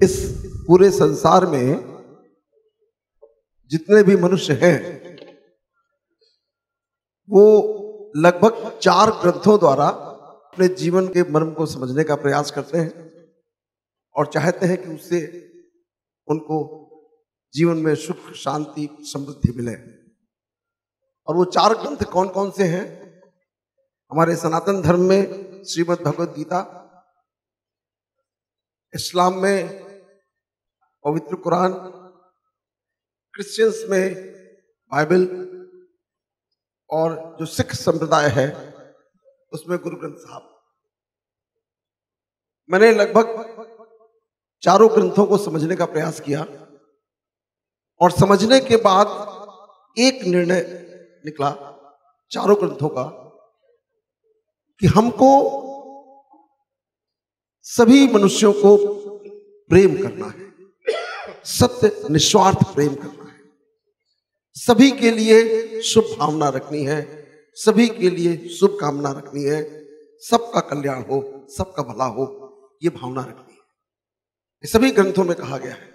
इस पूरे संसार में जितने भी मनुष्य हैं वो लगभग 4 ग्रंथों द्वारा अपने जीवन के मर्म को समझने का प्रयास करते हैं और चाहते हैं कि उससे उनको जीवन में सुख, शांति, समृद्धि मिले। और वो 4 ग्रंथ कौन कौन से हैं? हमारे सनातन धर्म में श्रीमद् भगवद गीता, इस्लाम में पवित्र कुरान, क्रिश्चियंस में बाइबल और जो सिख संप्रदाय है उसमें गुरु ग्रंथ साहब। मैंने लगभग 4 ग्रंथों को समझने का प्रयास किया और समझने के बाद एक निर्णय निकला 4 ग्रंथों का कि हमको सभी मनुष्यों को प्रेम करना है, सत्य निस्वार्थ प्रेम करना है, सभी के लिए शुभ भावना रखनी है, सभी के लिए शुभ कामना रखनी है, सबका कल्याण हो, सबका भला हो, ये भावना रखनी है। ये सभी ग्रंथों में कहा गया है।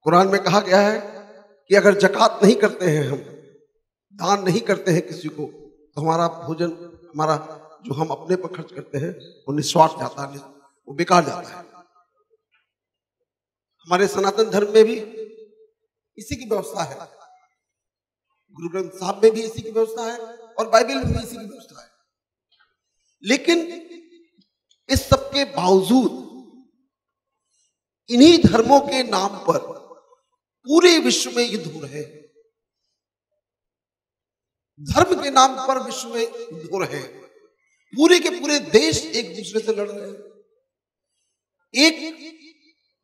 कुरान में कहा गया है कि अगर जकात नहीं करते हैं, हम दान नहीं करते हैं किसी को, तो हमारा भोजन, हमारा जो हम अपने पर खर्च करते हैं वो निस्वार्थ जाता है, वो बेकार जाता है। हमारे सनातन धर्म में भी इसी की व्यवस्था है, गुरु ग्रंथ साहब में भी इसी की व्यवस्था है और बाइबल में भी इसी की व्यवस्था है। लेकिन इस सब के बावजूद इन्हीं धर्मों के नाम पर पूरे विश्व में युद्ध हो रहे हैं। धर्म के नाम पर विश्व में युद्ध हो रहे हैं। पूरे के पूरे देश एक दूसरे से लड़ रहे हैं। एक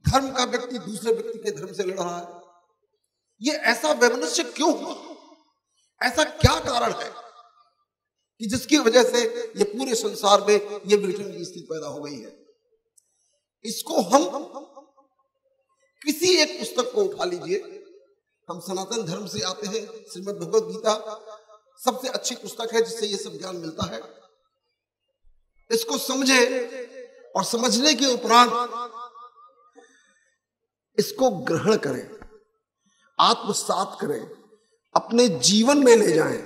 धर्म का व्यक्ति दूसरे व्यक्ति के धर्म से लड़ रहा है। ये ऐसा वैमनस्य क्यों हुआ? ऐसा क्या कारण है कि जिसकी वजह से ये पूरे संसार में ये विघटन की स्थिति पैदा हो गई है? इसको हम किसी एक पुस्तक को उठा लीजिए। हम सनातन धर्म से आते हैं। श्रीमद् भगवद गीता सबसे अच्छी पुस्तक है जिससे ये सब ज्ञान मिलता है। इसको समझे और समझने के उपरांत इसको ग्रहण करें, आत्मसात करें, अपने जीवन में ले जाएं,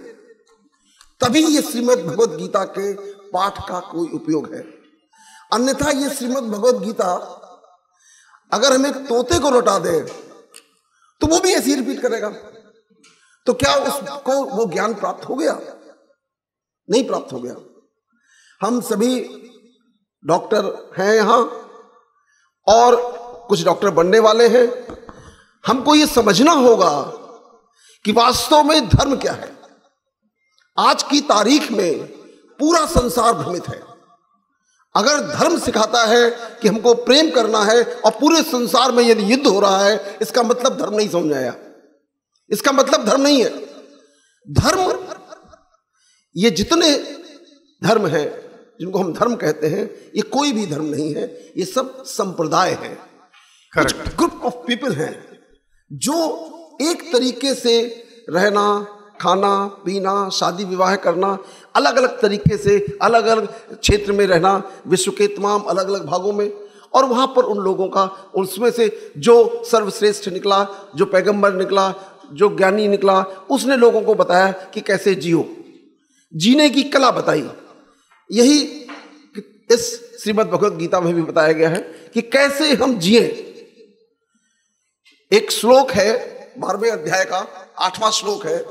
तभी ये श्रीमद् भगवद गीता के पाठ का कोई उपयोग है। अन्यथा ये श्रीमद् भगवद गीता अगर हमें तोते को लौटा दे तो वो भी ऐसे ही रिपीट करेगा। तो क्या उसको वो ज्ञान प्राप्त हो गया? नहीं प्राप्त हो गया। हम सभी डॉक्टर हैं यहां और कुछ डॉक्टर बनने वाले हैं। हमको ये समझना होगा कि वास्तव में धर्म क्या है। आज की तारीख में पूरा संसार भ्रमित है। अगर धर्म सिखाता है कि हमको प्रेम करना है और पूरे संसार में यदि युद्ध हो रहा है, इसका मतलब धर्म नहीं समझ आया। इसका मतलब धर्म नहीं है। धर्म, ये जितने धर्म है जिनको हम धर्म कहते हैं, ये कोई भी धर्म नहीं है। ये सब संप्रदाय है। कुछ ग्रुप ऑफ पीपल हैं जो एक तरीके से रहना, खाना, पीना, शादी विवाह करना, अलग अलग तरीके से अलग अलग क्षेत्र में रहना, विश्व के तमाम अलग अलग भागों में, और वहां पर उन लोगों का, उसमें से जो सर्वश्रेष्ठ निकला, जो पैगंबर निकला, जो ज्ञानी निकला, उसने लोगों को बताया कि कैसे जियो, जीने की कला बताई। यही इस श्रीमद् भगवद गीता में भी बताया गया है कि कैसे हम जिए। एक श्लोक है 12वें अध्याय का 8वां श्लोक है,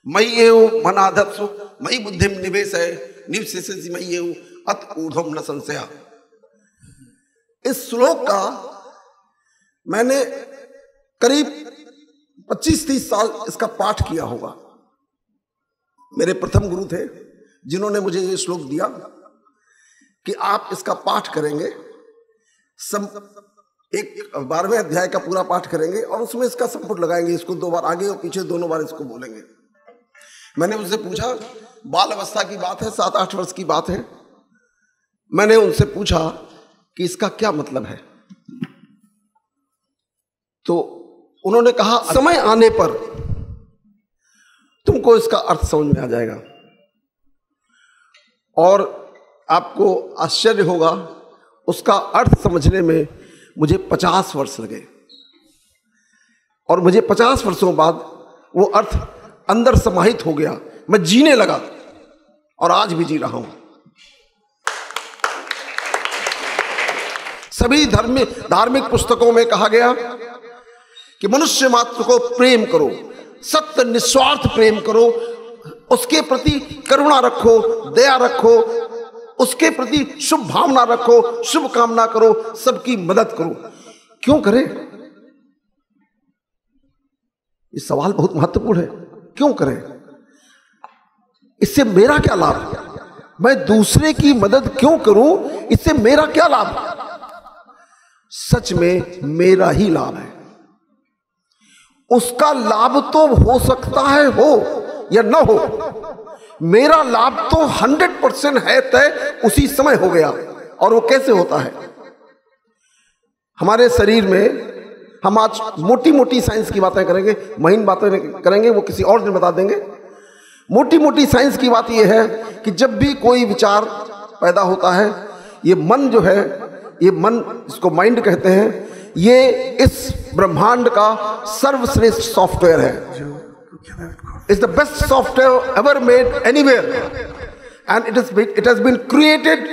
मयि एव मनाधत्सु मयि बुद्धिम निवेशय निवसिष्यसि मयि एव अत ऊर्ध्वं न संशयः। इस श्लोक का मैंने करीब 25-30 साल इसका पाठ किया होगा। मेरे प्रथम गुरु थे जिन्होंने मुझे ये श्लोक दिया कि आप इसका पाठ करेंगे, एक 12वें अध्याय का पूरा पाठ करेंगे और उसमें इसका संपुट लगाएंगे। इसको 2 बार आगे और पीछे दोनों बार इसको बोलेंगे। मैंने उनसे पूछा, बाल अवस्था की बात है, 7-8 वर्ष की बात है। मैंने उनसे पूछा कि इसका क्या मतलब है, तो उन्होंने कहा समय आने पर तुमको इसका अर्थ समझ में आ जाएगा और आपको आश्चर्य होगा उसका अर्थ समझने में मुझे 50 वर्ष लगे, और मुझे 50 वर्षों बाद वो अर्थ अंदर समाहित हो गया, मैं जीने लगा और आज भी जी रहा हूं। सभी धार्मिक पुस्तकों में कहा गया कि मनुष्य मात्र को प्रेम करो, सत्य निस्वार्थ प्रेम करो, उसके प्रति करुणा रखो, दया रखो, उसके प्रति शुभ भावना रखो, शुभ कामना करो, सबकी मदद करो। क्यों करें? ये सवाल बहुत महत्वपूर्ण है। क्यों करें? इससे मेरा क्या लाभ? मैं दूसरे की मदद क्यों करूं? इससे मेरा क्या लाभ? सच में मेरा ही लाभ है। उसका लाभ तो हो सकता है हो या ना हो, मेरा लाभ तो 100% है तय, उसी समय हो गया। और वो कैसे होता है? हमारे शरीर में, हम आज मोटी मोटी साइंस की बातें करेंगे, महीन बातें करेंगे, वो किसी और दिन बता देंगे। मोटी मोटी साइंस की बात यह है कि जब भी कोई विचार पैदा होता है, ये मन जो है, ये मन जिसको माइंड कहते हैं, ये इस ब्रह्मांड का सर्वश्रेष्ठ सॉफ्टवेयर है। It's the best software ever made anywhere, and it has been created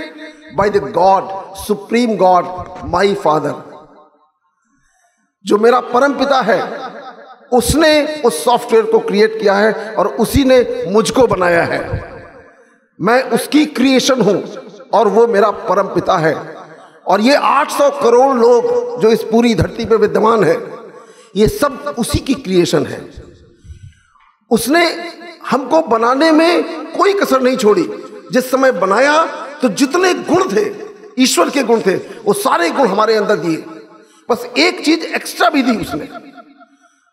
by the God, supreme God, my father. जो मेरा परम पिता है, उसने उस सॉफ्टवेयर को क्रिएट किया है और उसी ने मुझको बनाया है। मैं उसकी क्रिएशन हूं और वो मेरा परम पिता है। और ये 800 करोड़ लोग जो इस पूरी धरती पे विद्यमान है, ये सब उसी की क्रिएशन है। उसने हमको बनाने में कोई कसर नहीं छोड़ी। जिस समय बनाया तो जितने गुण थे, ईश्वर के गुण थे, वो सारे गुण हमारे अंदर दिए। बस एक चीज एक्स्ट्रा भी दी उसने,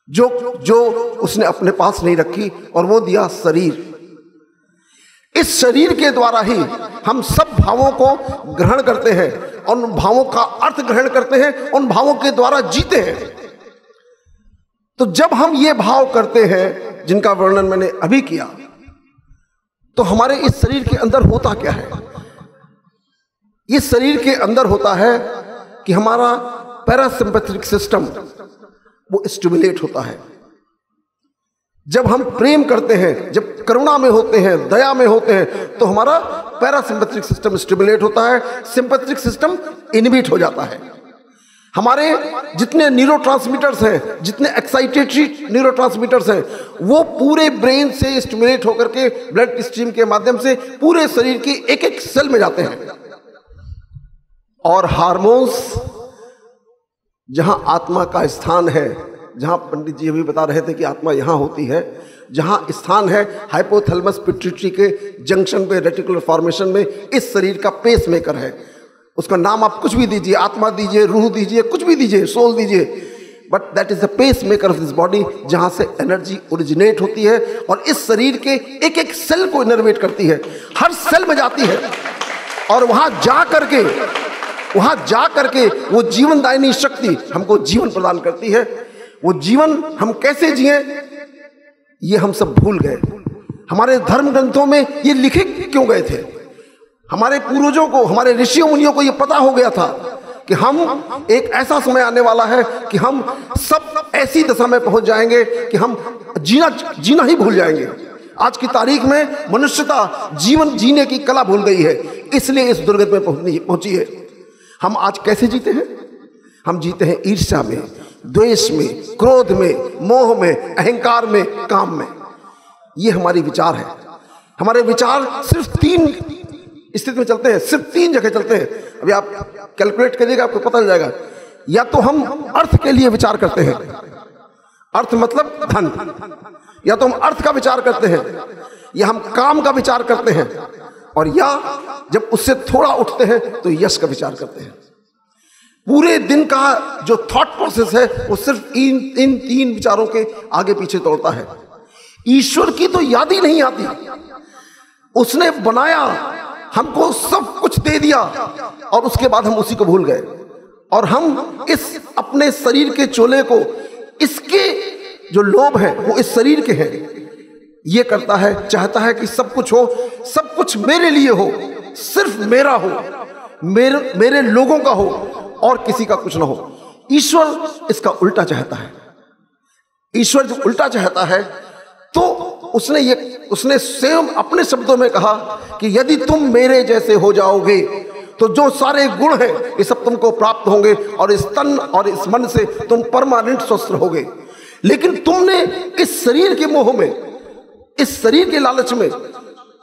जो उसने अपने पास नहीं रखी, और वो दिया शरीर। इस शरीर के द्वारा ही हम सब भावों को ग्रहण करते हैं, उन भावों का अर्थ ग्रहण करते हैं, उन भावों के द्वारा जीते हैं। तो जब हम ये भाव करते हैं जिनका वर्णन मैंने अभी किया, तो हमारे इस शरीर के अंदर होता क्या है? इस शरीर के अंदर होता है कि हमारा पैरासिम्पैथिक सिस्टम वो स्टिमुलेट होता है। जब हम प्रेम करते हैं, जब करुणा में होते हैं, दया में होते हैं, तो हमारा पैरासिम्पैथिक सिस्टम स्टिमुलेट होता है, सिंपैथिक सिस्टम इनहिबिट हो जाता है। हमारे जितने न्यूरोट्रांसमीटर्स हैं, जितने एक्साइटेटरी न्यूरोट्रांसमीटर्स हैं, वो पूरे ब्रेन से स्टिमुलेट होकर के ब्लड स्ट्रीम के माध्यम से पूरे शरीर के एक एक सेल में जाते हैं। और हार्मोन्स, जहां आत्मा का स्थान है, जहां पंडित जी अभी बता रहे थे कि आत्मा यहां होती है, जहां स्थान है हाइपोथैलेमस पिट्यूटरी के जंक्शन पे, रेटिकुलर फॉर्मेशन में, इस शरीर का पेस मेकर है। उसका नाम आप कुछ भी दीजिए, आत्मा दीजिए, रूह दीजिए, कुछ भी दीजिए, सोल दीजिए, but that is the pacemaker of this body, जहां से एनर्जी ओरिजिनेट होती है और इस शरीर के एक एक सेल को इनर्वेट करती है, हर सेल में जाती है, और वहां जा करके वो जीवनदायिनी शक्ति हमको जीवन प्रदान करती है। वो जीवन हम कैसे जिए, ये हम सब भूल गए। हमारे धर्म ग्रंथों में ये लिखे क्यों गए थे? हमारे पूर्वजों को, हमारे ऋषियों मुनियों को ये पता हो गया था कि हम एक ऐसा समय आने वाला है कि हम सब ऐसी दशा में पहुंच जाएंगे कि हम जीना ही भूल जाएंगे। आज की तारीख में मनुष्यता जीवन जीने की कला भूल गई है, इसलिए इस दुर्गति में पहुंची है। हम आज कैसे जीते हैं? हम जीते हैं ईर्ष्या में, द्वेष में, क्रोध में, मोह में, अहंकार में, काम में। ये हमारी विचार है। हमारे विचार सिर्फ 3 स्थिति में चलते हैं, सिर्फ 3 जगह चलते हैं। अभी आप कैलकुलेट करिएगा, आपको पता चल जाएगा। या तो हम अर्थ के लिए विचार करते हैं, अर्थ मतलब धन, या तो हम अर्थ का विचार करते हैं, या हम काम का विचार करते हैं, और या जब उससे थोड़ा उठते हैं तो यश का विचार करते हैं। पूरे दिन का जो थॉट प्रोसेस है वो सिर्फ इन 3 विचारों के आगे पीछे दौड़ता है। ईश्वर की तो याद ही नहीं आती। उसने बनाया, हमको सब कुछ दे दिया, और उसके बाद हम उसी को भूल गए। और हम इस अपने शरीर के चोले को, इसके जो लोभ है वो इस शरीर के हैं, ये करता है, चाहता है कि सब कुछ हो, सब कुछ मेरे लिए हो, सिर्फ मेरा हो। मेरे लोगों का हो और किसी का कुछ ना हो। ईश्वर इसका उल्टा चाहता है। ईश्वर जो उल्टा चाहता है तो उसने स्वयं अपने शब्दों में कहा कि यदि तुम मेरे जैसे हो जाओगे तो जो सारे गुण हैं ये सब तुमको प्राप्त होंगे और इस तन और इस मन से तुम परमानेंट स्वस्थ रहोगे। लेकिन तुमने इस शरीर के मोह में, इस शरीर के लालच में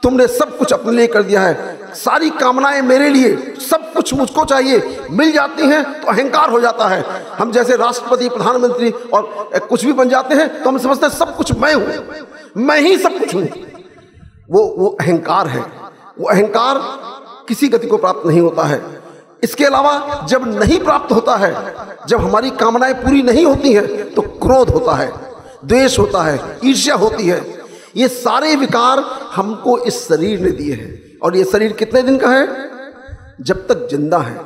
तुमने सब कुछ अपने लिए कर दिया है। सारी कामनाएं मेरे लिए, सब कुछ मुझको चाहिए, मिल जाती हैं तो अहंकार हो जाता है। हम जैसे राष्ट्रपति, प्रधानमंत्री और कुछ भी बन जाते हैं तो हम समझते हैं सब कुछ मैं हूं, मैं ही सब कुछ हूं। वो अहंकार है। वो अहंकार किसी गति को प्राप्त नहीं होता है। इसके अलावा जब नहीं प्राप्त होता है, जब हमारी कामनाएं पूरी नहीं होती हैं तो क्रोध होता है, द्वेष होता है, ईर्ष्या होती है। ये सारे विकार हमको इस शरीर ने दिए हैं। और ये शरीर कितने दिन का है? जब तक जिंदा है।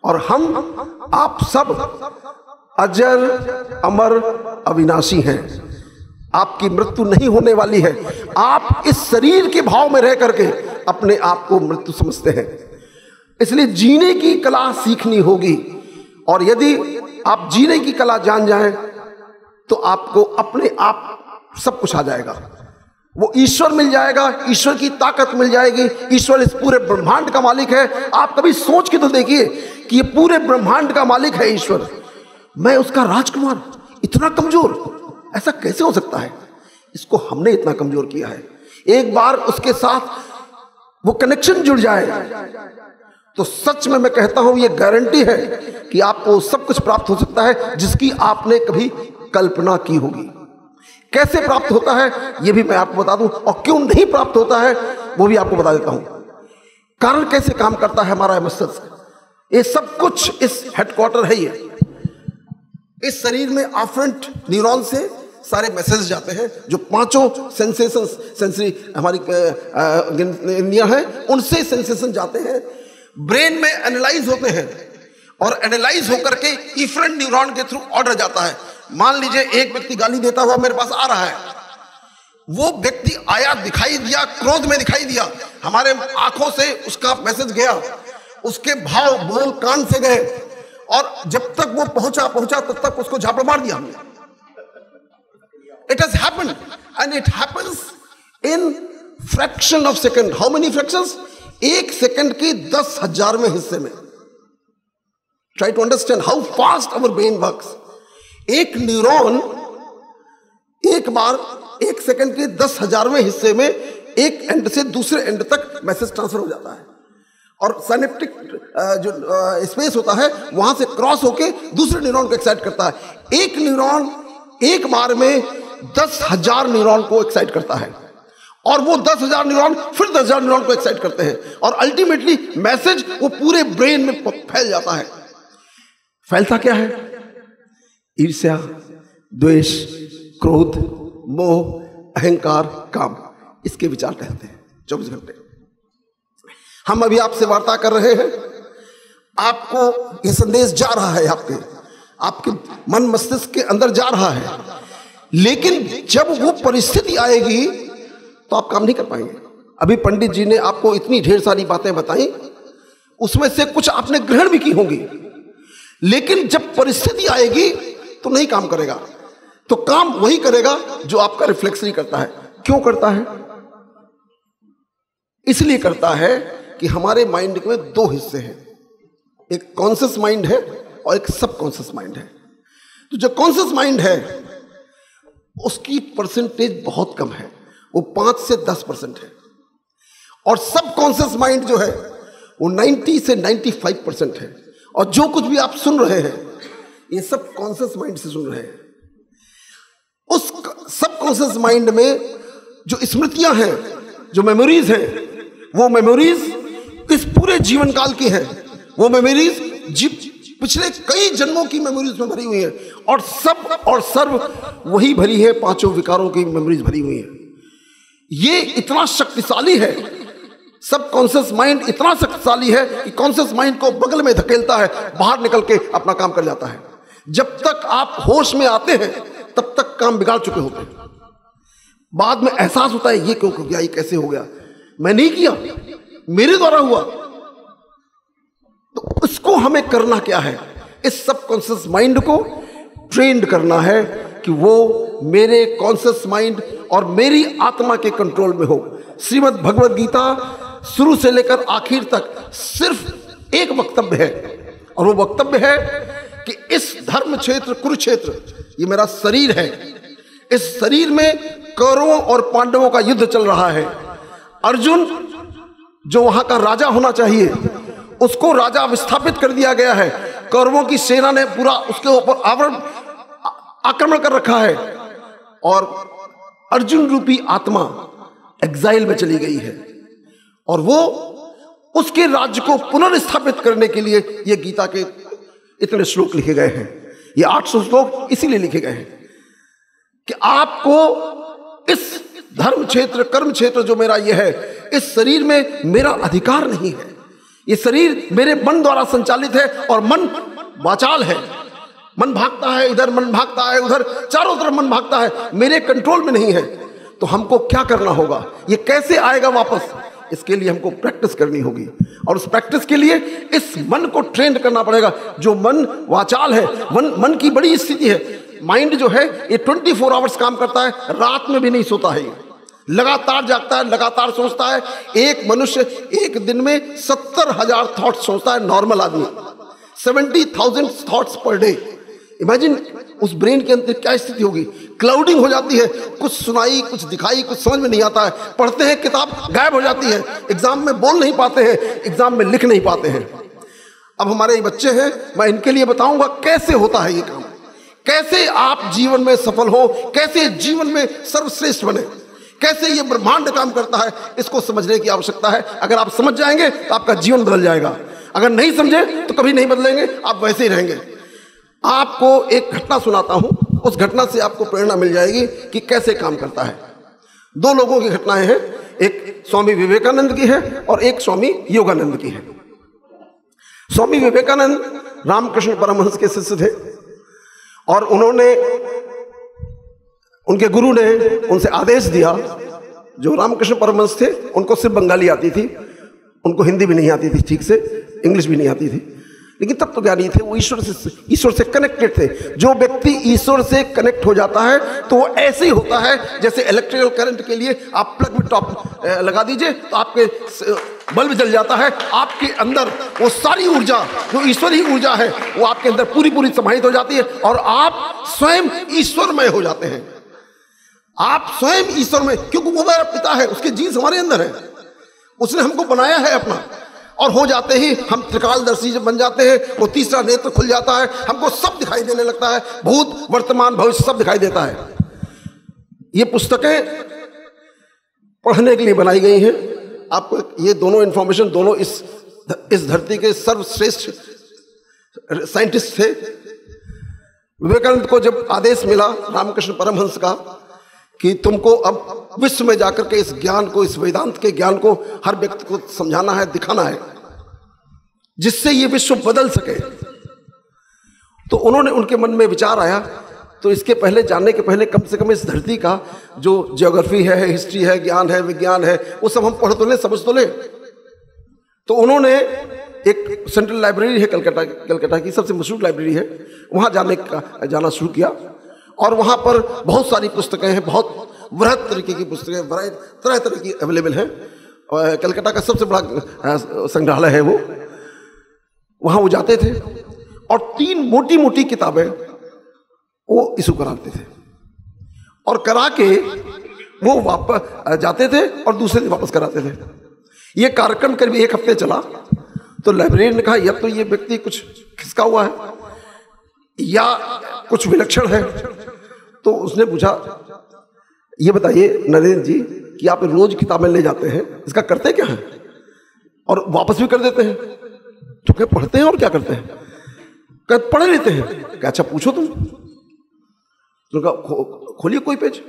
और हम आप सब अजर अमर अविनाशी हैं। आपकी मृत्यु नहीं होने वाली है। आप इस शरीर के भाव में रह करके अपने आप को मृत्यु समझते हैं। इसलिए जीने की कला सीखनी होगी। और यदि आप जीने की कला जान जाएं तो आपको अपने आप सब कुछ आ जाएगा। वो ईश्वर मिल जाएगा, ईश्वर की ताकत मिल जाएगी। ईश्वर इस पूरे ब्रह्मांड का मालिक है। आप कभी सोच के तो देखिए कि ये पूरे ब्रह्मांड का मालिक है ईश्वर, मैं उसका राजकुमार, इतना कमजोर, ऐसा कैसे हो सकता है? इसको हमने इतना कमजोर किया है। एक बार उसके साथ वो कनेक्शन जुड़ जाए तो सच में मैं कहता हूं ये गारंटी है कि आपको सब कुछ प्राप्त हो सकता है जिसकी आपने कभी कल्पना की होगी। कैसे प्राप्त होता है ये भी मैं आपको बता दूं, और क्यों नहीं प्राप्त होता है वो भी आपको बता देता हूं। कारण कैसे काम करता है हमारा मस्तिष्क, ये सब कुछ इस हेडक्वार्टर है। ये इस शरीर में आफ्रेंट न्यूरॉन से सारे मैसेज जाते हैं, जो पांचों सेंसेशंस, सेंसरी हमारी इंद्रियां हैं, उनसे सेंसेशन जाते हैं, ब्रेन में एनालाइज होते हैं और एनालाइज होकर के इफरेंट न्यूरॉन के थ्रू ऑर्डर जाता है। मान लीजिए एक व्यक्ति गाली देता हुआ मेरे पास आ रहा है, वो व्यक्ति आया, दिखाई दिया, क्रोध में दिखाई दिया, हमारे आंखों से उसका मैसेज गया, उसके भाव बोल कान से गए, और जब तक वो पहुंचा तब तक उसको झापड़ मार दिया हमने। It has happened and it happens in fraction of second. How many fractions? एक सेकंड के 10,000वें हिस्से में। Try to understand how fast our brain works. एक न्यूरॉन एक बार एक सेकंड के 10,000वें हिस्से में एक एंड से दूसरे एंड तक मैसेज ट्रांसफर हो जाता है, और साइनेप्टिक जो स्पेस होता है वहां से क्रॉस होके दूसरे न्यूरॉन को एक्साइट करता है। एक न्यूरॉन एक बार में 10,000 न्यूरॉन को एक्साइट करता है, और वो 10,000 न्यूरॉन फिर 10,000 न्यूरॉन को एक्साइट करते हैं, और अल्टीमेटली मैसेज वो पूरे ब्रेन में फैल जाता है। फैलता क्या है? ईर्ष्या, द्वेष, क्रोध, मोह, अहंकार, काम, इसके विचार कहते हैं 24 घंटे। हम अभी आपसे वार्ता कर रहे हैं, आपको यह संदेश जा रहा है, आपके मन मस्तिष्क के अंदर जा रहा है, लेकिन जब वो परिस्थिति आएगी तो आप काम नहीं कर पाएंगे। अभी पंडित जी ने आपको इतनी ढेर सारी बातें बताई, उसमें से कुछ आपने ग्रहण भी की होंगी, लेकिन जब परिस्थिति आएगी तो नहीं काम करेगा। तो काम वही करेगा जो आपका रिफ्लेक्स नहीं करता है। क्यों करता है? इसलिए करता है कि हमारे माइंड में दो हिस्से हैं, एक कॉन्शियस माइंड है और एक सबकॉन्शियस माइंड है। तो जो कॉन्शियस माइंड है उसकी परसेंटेज बहुत कम है, वो 5 से 10% है, और सबकॉन्शियस माइंड जो है वो 90 से 95% है। और जो कुछ भी आप सुन रहे हैं ये सब कॉन्शियस माइंड से सुन रहे हैं। उस सबकॉन्शियस माइंड में जो स्मृतियां हैं, जो मेमोरीज हैं, वो मेमोरीज इस पूरे जीवन काल की हैं। वो मेमोरीज पिछले कई जन्मों की मेमोरीज में भरी हुई है, और सब और सर्व वही भरी है, पांचों विकारों की मेमोरीज भरी हुई है। ये इतना शक्तिशाली है, सब कॉन्शियस माइंड इतना शक्तिशाली है कि कॉन्शियस माइंड को बगल में धकेलता है, बाहर निकल के अपना काम कर जाता है। जब तक आप होश में आते हैं तब तक काम बिगाड़ चुके होते हैं। बाद में एहसास होता है ये क्यों हो गया, ये कैसे हो गया, मैं नहीं किया, मेरे द्वारा हुआ। तो इसको हमें करना क्या है? इस सबकॉन्शियस माइंड को ट्रेंड करना है कि वो मेरे कॉन्शियस माइंड और मेरी आत्मा के कंट्रोल में हो। श्रीमद् भगवद गीता शुरू से लेकर आखिर तक सिर्फ एक वक्तव्य है, और वो वक्तव्य है कि इस धर्म क्षेत्र कुरुक्षेत्र, ये मेरा शरीर है, इस शरीर में कौरवों और पांडवों का युद्ध चल रहा है। अर्जुन जो वहां का राजा होना चाहिए, उसको राजा विस्थापित कर दिया गया है। कौरवों की सेना ने पूरा उसके ऊपर आक्रमण कर रखा है, और अर्जुन रूपी आत्मा एग्जाइल में चली गई है, और वो उसके राज्य को पुनर्स्थापित करने के लिए ये गीता के इतने श्लोक लिखे गए हैं। ये 800 श्लोक इसीलिए लिखे गए हैं कि आपको इस धर्म क्षेत्र कर्म क्षेत्र जो मेरा ये है, इस शरीर में मेरा अधिकार नहीं है। ये शरीर मेरे मन द्वारा संचालित है, और मन वाचाल है। मन भागता है इधर, मन भागता है उधर, चारों तरफ मन भागता है, मेरे कंट्रोल में नहीं है। तो हमको क्या करना होगा? ये कैसे आएगा वापस? इसके लिए हमको प्रैक्टिस करनी होगी, और उस प्रैक्टिस के लिए इस मन को ट्रेन करना पड़ेगा। जो मन वाचाल है, मन की बड़ी स्थिति है। माइंड जो है ये 24 आवर्स काम करता है, रात में भी नहीं सोता है, लगातार जागता है, लगातार सोचता है। एक मनुष्य एक दिन में 70,000 थॉट्स सोचता है, नॉर्मल आदमी 70,000 थॉट्स पर डे। इमेजिन उस ब्रेन के अंदर क्या स्थिति होगी। क्लाउडिंग हो जाती है, कुछ सुनाई, कुछ दिखाई, कुछ समझ में नहीं आता है। पढ़ते हैं किताब, गायब हो जाती है। एग्जाम में बोल नहीं पाते हैं, एग्जाम में लिख नहीं पाते हैं। अब हमारे बच्चे हैं, मैं इनके लिए बताऊंगा कैसे होता है ये काम, कैसे आप जीवन में सफल हो, कैसे जीवन में सर्वश्रेष्ठ बने, कैसे ये ब्रह्मांड काम करता है। इसको समझने की आवश्यकता है। अगर आप समझ जाएंगे तो आपका जीवन बदल जाएगा। अगर नहीं समझे तो कभी नहीं बदलेंगे, आप वैसे ही रहेंगे। आपको एक घटना सुनाता हूं, उस घटना से आपको प्रेरणा मिल जाएगी कि कैसे काम करता है। दो लोगों की घटनाएं हैं, एक स्वामी विवेकानंद की है और एक स्वामी योगानंद की है। स्वामी विवेकानंद रामकृष्ण परमहंस के शिष्य थे, और उनके गुरु ने उनसे आदेश दिया। जो रामकृष्ण परमहंस थे उनको सिर्फ बंगाली आती थी, उनको हिंदी भी नहीं आती थी ठीक से, इंग्लिश भी नहीं आती थी, लेकिन तब तो ज्ञानी थे। वो ईश्वर से कनेक्टेड थे। जो व्यक्ति ईश्वर से कनेक्ट हो जाता है तो वो ऐसे ही होता है जैसे इलेक्ट्रिकल करंट के लिए आप प्लग में टॉप लगा दीजिए तो आपके बल्ब जल जाता है। आपके अंदर वो सारी ऊर्जा जो ईश्वरी ऊर्जा है वो आपके अंदर पूरी पूरी समाहित हो जाती है, और आप स्वयं ईश्वरमय हो जाते हैं। आप स्वयं ईश्वर में, क्योंकि वो मेरा पिता है, उसके जीन्स हमारे अंदर है, उसने हमको बनाया है अपना। और हो जाते ही हम त्रिकालदर्शी जब बन जाते हैं, वो तीसरा नेत्र खुल जाता है, हमको सब दिखाई देने लगता है, भूत वर्तमान भविष्य सब दिखाई देता है। ये पुस्तकें पढ़ने के लिए बनाई गई हैं। आपको ये दोनों इंफॉर्मेशन, दोनों इस धरती के सर्वश्रेष्ठ साइंटिस्ट थे। विवेकानंद को जब आदेश मिला रामकृष्ण परमहंस का कि तुमको अब विश्व में जाकर के इस ज्ञान को, इस वेदांत के ज्ञान को हर व्यक्ति को समझाना है, दिखाना है, जिससे ये विश्व बदल सके, तो उन्होंने, उनके मन में विचार आया, तो इसके पहले, जानने के पहले कम से कम इस धरती का जो ज्योग्राफी है, हिस्ट्री है, ज्ञान है, विज्ञान है, वो सब हम पढ़ तो ले, समझ तो ले। तो उन्होंने एक सेंट्रल लाइब्रेरी है कलकत्ता की, सबसे मशहूर लाइब्रेरी है, वहाँ जाना शुरू किया। और वहाँ पर बहुत सारी पुस्तकें हैं, बहुत वृहद तरीके की पुस्तकें, तरह तरह की अवेलेबल हैं। और कलकत्ता का सबसे बड़ा संग्रहालय है वो। वहाँ वो जाते थे और 3 मोटी मोटी किताबें वो इशू कराते थे, और करा के वो वापस जाते थे और दूसरे दिन वापस कराते थे। ये कार्यक्रम करीब 1 हफ्ते चला। तो लाइब्रेरियन ने कहा, या तो ये व्यक्ति कुछ खिसका हुआ है या कुछ विलक्षण है। तो उसने पूछा, ये बताइए नरेंद्र जी कि आप रोज किताबें ले जाते हैं, इसका करते क्या है? और वापस भी कर देते हैं। तो क्या पढ़ते हैं और क्या करते हैं? क्या पढ़ लेते हैं? क्या अच्छा पूछो तुम। उनका खोलिए कोई पेज।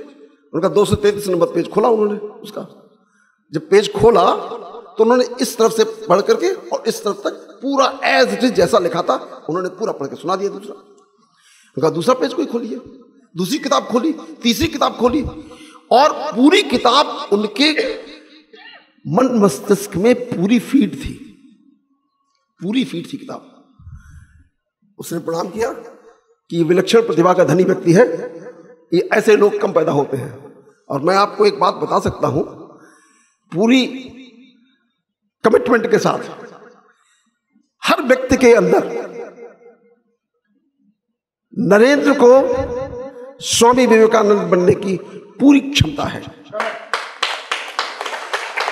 उनका 233 नंबर पेज खोला उन्होंने। उसका जब पेज खोला तो उन्होंने इस तरफ से पढ़ करके और इस तरफ तक पूरा एज इट इज जैसा लिखा था उन्होंने पूरा पढ़ के सुना दिया। उनका दूसरा पेज कोई खोलिए, दूसरी किताब खोली, तीसरी किताब खोली, और पूरी किताब उनके मन मस्तिष्क में पूरी फीड थी। पूरी फीट थी किताब। उसने प्रणाम किया कि विलक्षण प्रतिभा का धनी व्यक्ति है, ये ऐसे लोग कम पैदा होते हैं। और मैं आपको एक बात बता सकता हूं, पूरी कमिटमेंट के साथ हर व्यक्ति के अंदर नरेंद्र को स्वामी विवेकानंद बनने की पूरी क्षमता है।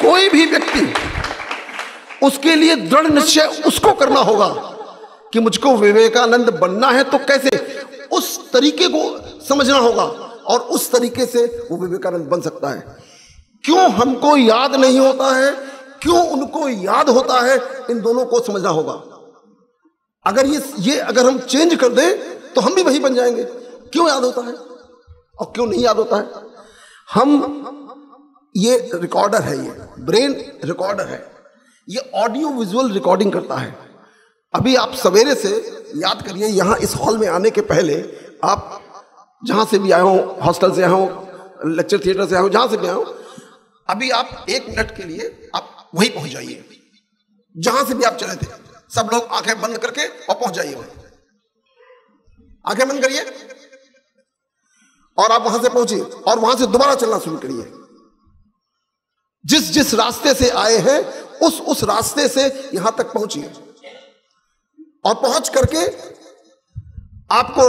कोई भी व्यक्ति, उसके लिए दृढ़ निश्चय उसको करना होगा कि मुझको विवेकानंद बनना है, तो कैसे, उस तरीके को समझना होगा और उस तरीके से वो विवेकानंद बन सकता है। क्यों हमको याद नहीं होता है, क्यों उनको याद होता है, इन दोनों को समझना होगा। अगर ये अगर हम चेंज कर दें तो हम भी वही बन जाएंगे। क्यों याद होता है और क्यों नहीं याद होता है? ये रिकॉर्डर है, ये ब्रेन रिकॉर्डर है, ये ऑडियो विजुअल रिकॉर्डिंग करता है। अभी आप सवेरे से याद करिए, यहां इस हॉल में आने के पहले आप जहां से भी आए हो, हॉस्टल से आए हो, लेक्चर थिएटर से आए हो, जहां से भी आए हो, अभी आप 1 मिनट के लिए आप वहीं पहुंच जाइए जहां से भी आप चले थे। सब लोग आंखें बंद करके और पहुंच जाइए वहीं। आंखें बंद करिए और आप वहां से पहुंचिए और वहां से दोबारा चलना शुरू करिए। जिस रास्ते से आए हैं उस रास्ते से यहां तक पहुंचिए और पहुंच करके आपको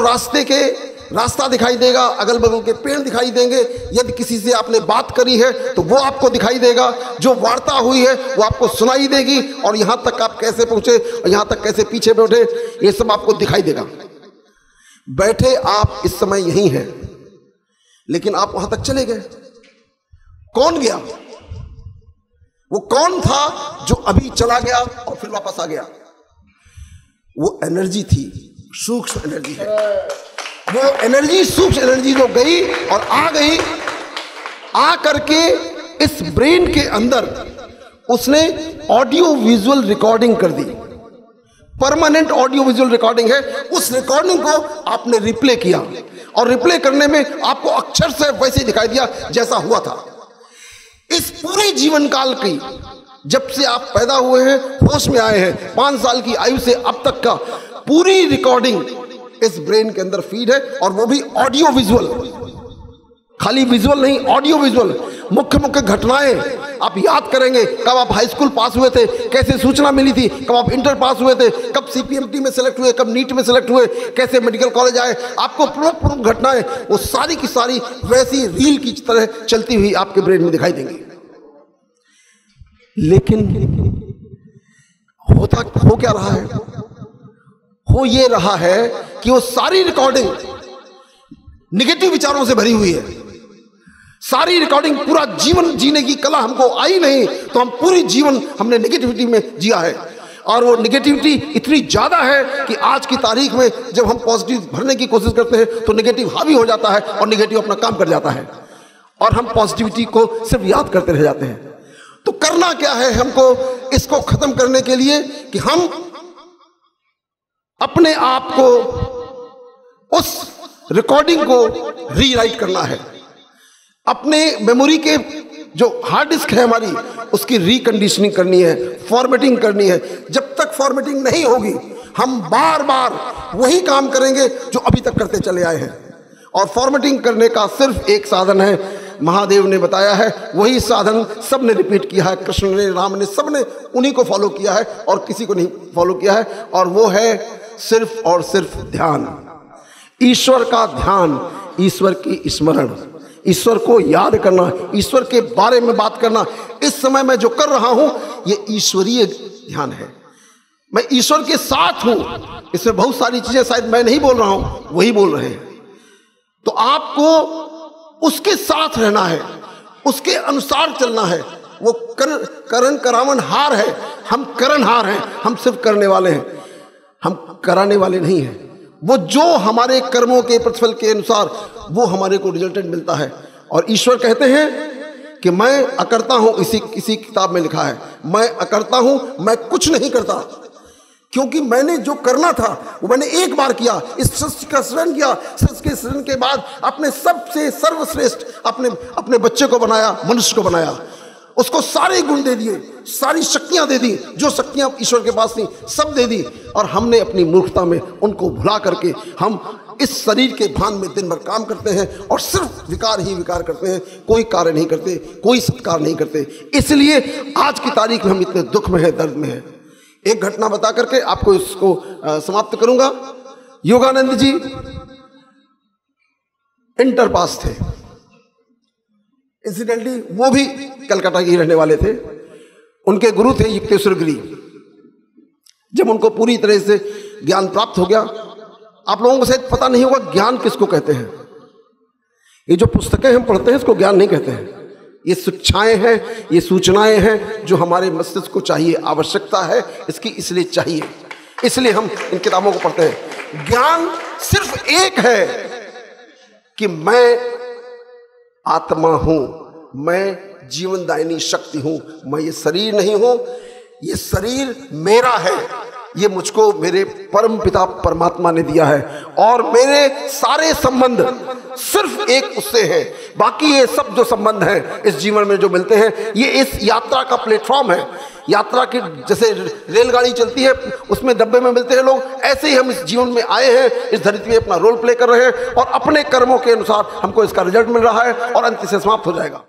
रास्ता दिखाई देगा, अगल बगल के पेड़ दिखाई देंगे। यदि किसी से आपने बात करी है तो वो आपको दिखाई देगा, जो वार्ता हुई है वो आपको सुनाई देगी, और यहां तक आप कैसे पहुंचे और यहां तक कैसे पीछे बैठे, ये सब आपको दिखाई देगा। बैठे आप इस समय यहीं हैं, लेकिन आप वहां तक चले गए। कौन गया? वो कौन था जो अभी चला गया और फिर वापस आ गया? वो एनर्जी थी, सूक्ष्म एनर्जी है। वो एनर्जी, सूक्ष्म एनर्जी जो गई और आ गई, आ करके इस ब्रेन के अंदर उसने ऑडियो विजुअल रिकॉर्डिंग कर दी। परमानेंट ऑडियो विजुअल रिकॉर्डिंग है। उस रिकॉर्डिंग को आपने रिप्ले किया और रिप्ले करने में आपको अक्षर से वैसे दिखाई दिया जैसा हुआ था। इस पूरे जीवन काल की, जब से आप पैदा हुए हैं, होश में आए हैं, 5 साल की आयु से अब तक का पूरी रिकॉर्डिंग इस ब्रेन के अंदर फीड है, और वो भी ऑडियो विजुअल, खाली विजुअल नहीं, ऑडियो विजुअल। मुख्य मुख्य घटनाएं आप याद करेंगे। कब आप हाई स्कूल पास हुए थे, कैसे सूचना मिली थी, कब आप इंटर पास हुए थे, कब सीपीएमटी में सेलेक्ट हुए, कब नीट में सेलेक्ट हुए, कैसे मेडिकल कॉलेज आए, आपको प्रमुख घटनाएं वो सारी की सारी वैसी रील की तरह चलती हुई आपके ब्रेन में दिखाई देंगी। लेकिन हो क्या रहा है? हो ये रहा है कि वो सारी रिकॉर्डिंग निगेटिव विचारों से भरी हुई है। सारी रिकॉर्डिंग, पूरा जीवन जीने की कला हमको आई नहीं, तो हम पूरी जीवन हमने नेगेटिविटी में जिया है। और वो नेगेटिविटी इतनी ज्यादा है कि आज की तारीख में जब हम पॉजिटिव भरने की कोशिश करते हैं तो नेगेटिव हावी हो जाता है और नेगेटिव अपना काम कर जाता है, और हम पॉजिटिविटी को सिर्फ याद करते रह जाते हैं। तो करना क्या है हमको इसको खत्म करने के लिए कि हम अपने आप को, उस रिकॉर्डिंग को रीराइट करना है। अपने मेमोरी के जो हार्ड डिस्क है हमारी, उसकी रिकंडीशनिंग करनी है, फॉर्मेटिंग करनी है। जब तक फॉर्मेटिंग नहीं होगी हम बार बार वही काम करेंगे जो अभी तक करते चले आए हैं। और फॉर्मेटिंग करने का सिर्फ एक साधन है, महादेव ने बताया है, वही साधन सब ने रिपीट किया है, कृष्ण ने, राम ने, सब ने उन्हीं को फॉलो किया है और किसी को नहीं फॉलो किया है। और वो है सिर्फ और सिर्फ ध्यान, ईश्वर का ध्यान, ईश्वर की स्मरण, ईश्वर को याद करना, ईश्वर के बारे में बात करना। इस समय मैं जो कर रहा हूं ये ईश्वरीय ध्यान है। मैं ईश्वर के साथ हूं। इसमें बहुत सारी चीजें शायद मैं नहीं बोल रहा हूं, वही बोल रहे हैं। तो आपको उसके साथ रहना है, उसके अनुसार चलना है। वो करण करावन हार है, हम करण हार हैं, हम सिर्फ करने वाले हैं, हम कराने वाले नहीं हैं। वो जो हमारे कर्मों के प्रतिफल के अनुसार वो हमारे को रिजल्टेंट मिलता है। और ईश्वर कहते हैं कि मैं अकर्ता हूं, इसी किताब में लिखा है, मैं अकर्ता हूं, मैं कुछ नहीं करता, क्योंकि मैंने जो करना था वो मैंने एक बार किया। इस सृष्टि का सृजन किया, सृष्टि के सृजन के बाद अपने सबसे सर्वश्रेष्ठ अपने बच्चे को बनाया, मनुष्य को बनाया। उसको सारे गुण दे दिए, सारी शक्तियां दे दी, जो शक्तियां ईश्वर के पास थी सब दे दी, और हमने अपनी मूर्खता में उनको भुला करके हम इस शरीर के भान में दिन भर काम करते हैं और सिर्फ विकार ही विकार करते हैं, कोई कार्य नहीं करते, कोई सत्कार नहीं करते। इसलिए आज की तारीख में हम इतने दुख में हैं, दर्द में हैं। एक घटना बता करके आपको इसको समाप्त करूंगा। योगानंद जी इंटर पास थे, इंसिडेंटली वो भी कलकत्ता के रहने वाले थे। उनके गुरु थे युक्तेश्वर गिरी। जब उनको पूरी तरह से ज्ञान प्राप्त हो गया, आप लोगों को शायद पता नहीं होगा ज्ञान किसको कहते हैं। ये जो पुस्तकें हम पढ़ते हैं इसको ज्ञान नहीं कहते हैं, ये शिक्षाएं हैं, ये सूचनाएं हैं जो हमारे मस्तिष्क को चाहिए, आवश्यकता है इसकी, इसलिए चाहिए, इसलिए हम इन किताबों को पढ़ते हैं। ज्ञान सिर्फ एक है कि मैं आत्मा हूं, मैं जीवनदायिनी शक्ति हूं, मैं ये शरीर नहीं हूं, ये शरीर मेरा है, ये मुझको मेरे परम पिता परमात्मा ने दिया है, और मेरे सारे संबंध सिर्फ एक उससे है। बाकी ये सब जो संबंध हैं इस जीवन में जो मिलते हैं, ये इस यात्रा का प्लेटफॉर्म है। यात्रा की जैसे रेलगाड़ी चलती है उसमें डब्बे में मिलते हैं लोग, ऐसे ही हम इस जीवन में आए हैं, इस धरती में अपना रोल प्ले कर रहे हैं, और अपने कर्मों के अनुसार हमको इसका रिजल्ट मिल रहा है और अंत से समाप्त हो जाएगा।